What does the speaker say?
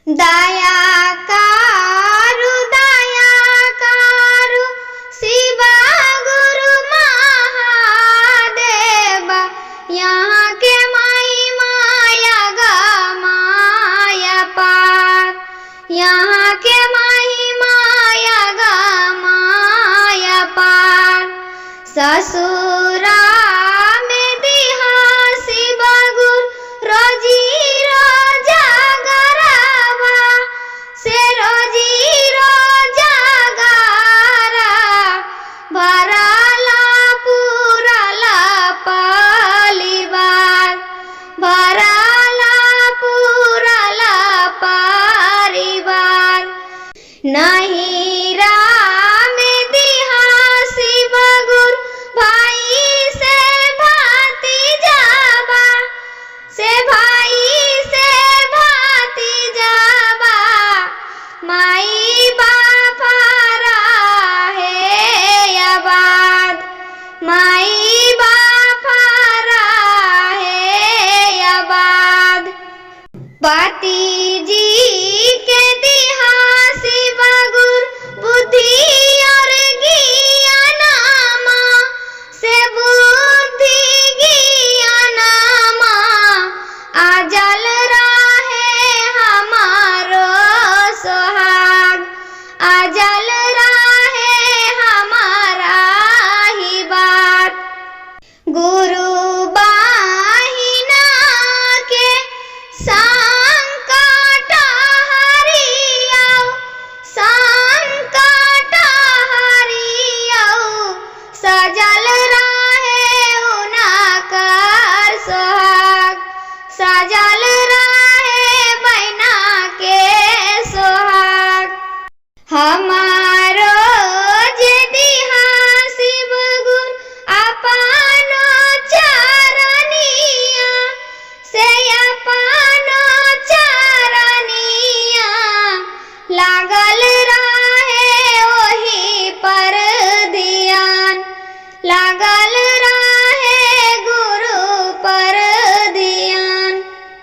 दया कारू शिव गुरु महादेव, यहाँ के महिमाया गमाया पार, यहाँ के महिमाया गमाया पार। ससुरा में दिहा शिव गुरु रोजी रोजा गरावा, से रोजी रोजा गरा भराला पूराला परिवार, भराला पूराला परिवार। नहीं में दिहा शिव गुरु भाई से भाती जाबा, से भाई से भाती जाबा, माई बापा रहे आबाद, माई बापा रहे आबाद। पति जी के दिहा